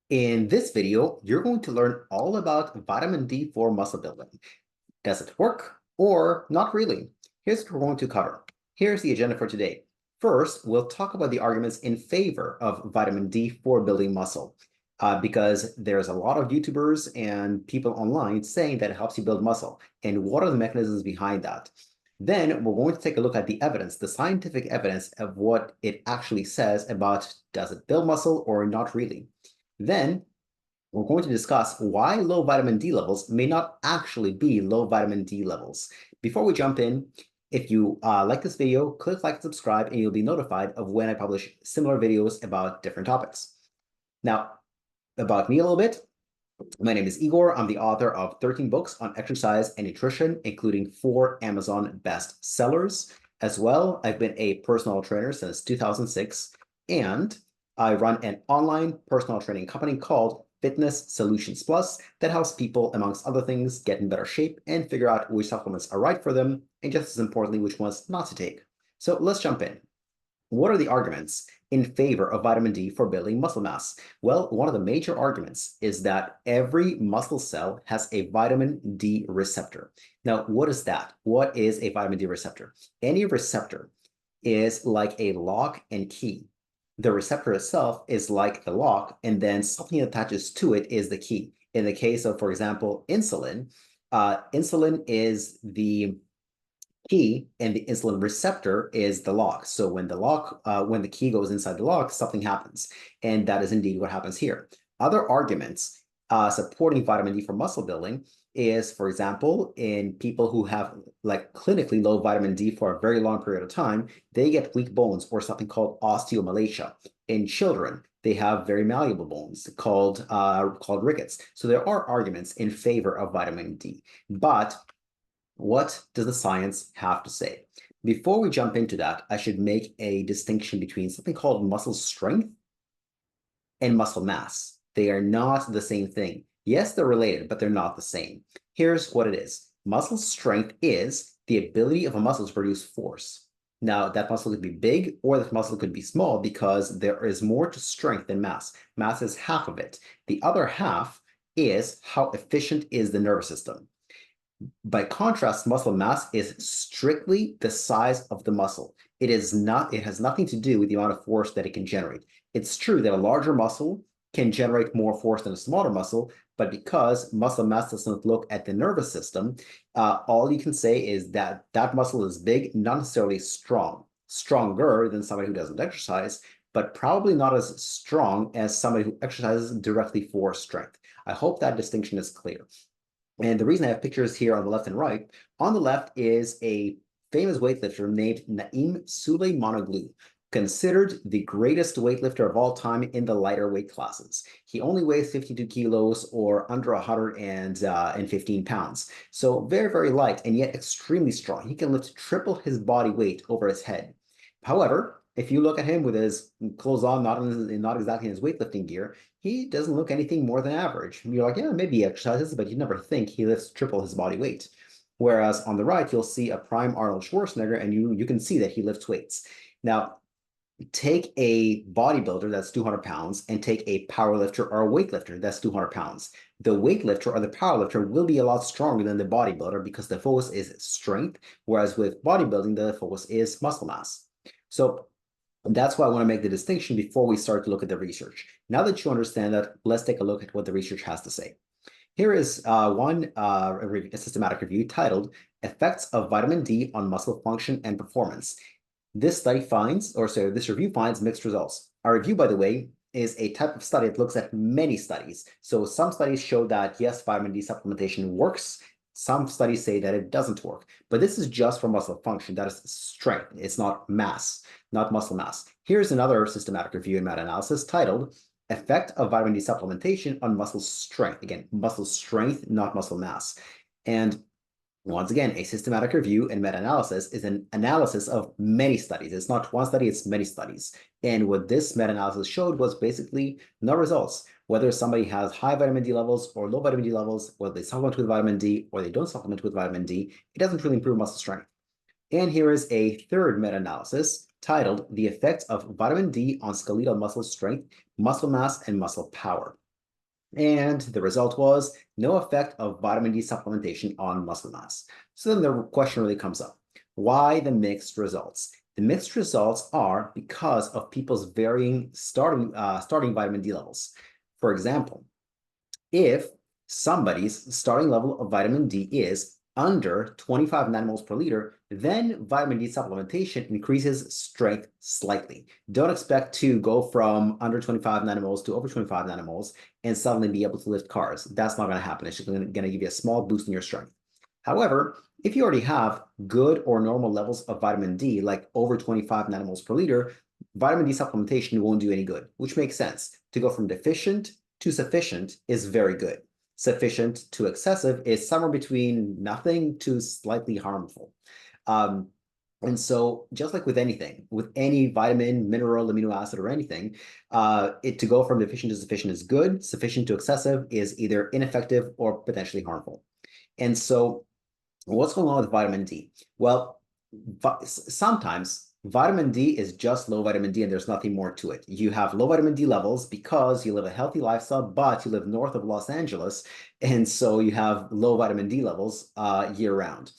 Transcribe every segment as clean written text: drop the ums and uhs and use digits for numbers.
In this video, you're going to learn all about vitamin D for muscle building. Does it work or not really? Here's what we're going to cover. Here's the agenda for today. First, we'll talk about the arguments in favor of vitamin D for building muscle, because there's a lot of YouTubers and people online saying that it helps you build muscle. And what are the mechanisms behind that? Then we're going to take a look at the evidence, the scientific evidence of what it actually says about does it build muscle or not really. Then we're going to discuss why low vitamin D levels may not actually be low vitamin D levels. Before we jump in, if you like this video, click like and subscribe, and you'll be notified of when I publish similar videos about different topics. Now, about me a little bit. My name is Igor. I'm the author of 13 books on exercise and nutrition, including 4 Amazon bestsellers. As well, I've been a personal trainer since 2006, and I run an online personal training company called FitnessSolutionsPlus that helps people, amongst other things, get in better shape and figure out which supplements are right for them, and just as importantly, which ones not to take. So let's jump in. What are the arguments in favor of vitamin D for building muscle mass? Well, one of the major arguments is that every muscle cell has a vitamin D receptor. Now, what is that? What is a vitamin D receptor? Any receptor is like a lock and key. The receptor itself is like the lock, and then something that attaches to it is the key. In the case of, for example, insulin, insulin is the key, and the insulin receptor is the lock. So when the key goes inside the lock, something happens, and that is indeed what happens here. Other arguments supporting vitamin D for muscle building is, for example, in people who have like clinically low vitamin D for a very long period of time, they get weak bones or something called osteomalacia. In children, they have very malleable bones called rickets. So there are arguments in favor of vitamin D, but what does the science have to say? Before we jump into that, I should make a distinction between something called muscle strength and muscle mass. They are not the same thing. Yes, they're related, but they're not the same. Here's what it is. Muscle strength is the ability of a muscle to produce force. Now, that muscle could be big or that muscle could be small because there is more to strength than mass. Mass is half of it. The other half is how efficient is the nervous system. By contrast, muscle mass is strictly the size of the muscle. It has nothing to do with the amount of force that it can generate. It's true that a larger muscle can generate more force than a smaller muscle, but because muscle mass doesn't look at the nervous system, all you can say is that that muscle is big, not necessarily strong, stronger than somebody who doesn't exercise, but probably not as strong as somebody who exercises directly for strength. I hope that distinction is clear. And the reason I have pictures here on the left and right, on the left is a famous weightlifter named Naim Suleimanoglu, considered the greatest weightlifter of all time in the lighter weight classes. He only weighs 52 kilos or under 115 pounds. So very, very light and yet extremely strong. He can lift triple his body weight over his head. However, if you look at him with his clothes on, not exactly in his weightlifting gear, he doesn't look anything more than average. You're like, yeah, maybe he exercises, but you never think he lifts triple his body weight. Whereas on the right, you'll see a prime Arnold Schwarzenegger, and you can see that he lifts weights. Now, take a bodybuilder that's 200 pounds and take a powerlifter or a weightlifter that's 200 pounds. The weightlifter or the powerlifter will be a lot stronger than the bodybuilder because the focus is strength, whereas with bodybuilding, the focus is muscle mass. So that's why I want to make the distinction before we start to look at the research. Now that you understand that, let's take a look at what the research has to say. Here is a systematic review titled Effects of Vitamin D on Muscle Function and Performance. This review finds mixed results. Our review, by the way, is a type of study that looks at many studies. So some studies show that, yes, vitamin D supplementation works. Some studies say that it doesn't work, but this is just for muscle function. That is strength. It's not mass, not muscle mass. Here's another systematic review and meta-analysis titled Effect of Vitamin D Supplementation on Muscle Strength. Again, muscle strength, not muscle mass. And once again, a systematic review and meta-analysis is an analysis of many studies. It's not one study, it's many studies. And what this meta-analysis showed was basically no results. Whether somebody has high vitamin D levels or low vitamin D levels, whether they supplement with vitamin D or they don't supplement with vitamin D, it doesn't really improve muscle strength. And here is a third meta-analysis titled The Effects of Vitamin D on Skeletal Muscle Strength, Muscle Mass, and Muscle Power. And the result was no effect of vitamin D supplementation on muscle mass. So then the question really comes up. Why the mixed results? The mixed results are because of people's varying starting vitamin D levels. For example, if somebody's starting level of vitamin D is under 25 nanomoles per liter, then vitamin D supplementation increases strength slightly. Don't expect to go from under 25 nanomoles to over 25 nanomoles and suddenly be able to lift cars. That's not going to happen. It's just going to give you a small boost in your strength. However, if you already have good or normal levels of vitamin D, like over 25 nanomoles per liter, vitamin D supplementation won't do any good, which makes sense. To go from deficient to sufficient is very good. Sufficient to excessive is somewhere between nothing to slightly harmful. And so just like with anything, with any vitamin, mineral, amino acid, or anything, to go from deficient to sufficient is good. Sufficient to excessive is either ineffective or potentially harmful. And so what's going on with vitamin D? Well, sometimes vitamin D is just low vitamin D and there's nothing more to it. You have low vitamin D levels because you live a healthy lifestyle, but you live north of Los Angeles, and so you have low vitamin D levels year round.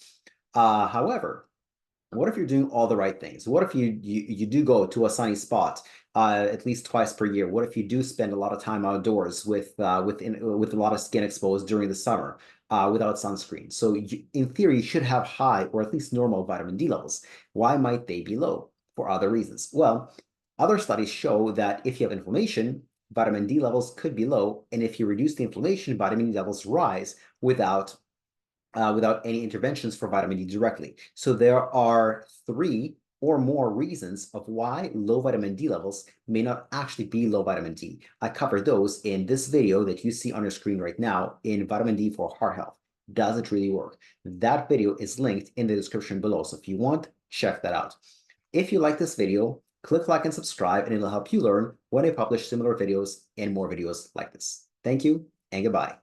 However, what if you're doing all the right things? What if you do go to a sunny spot at least twice per year? What if you do spend a lot of time outdoors with a lot of skin exposed during the summer without sunscreen? So in theory, you should have high or at least normal vitamin D levels. Why might they be low? For other reasons. Well, other studies show that if you have inflammation, vitamin D levels could be low, and if you reduce the inflammation, vitamin D levels rise without any interventions for vitamin D directly. So there are 3 or more reasons of why low vitamin D levels may not actually be low vitamin D. I covered those in this video that you see on your screen right now in vitamin D for heart health. Does it really work? That video is linked in the description below. So if you want, check that out. If you like this video, click like and subscribe, and it'll help you learn when I publish similar videos and more videos like this. Thank you and goodbye.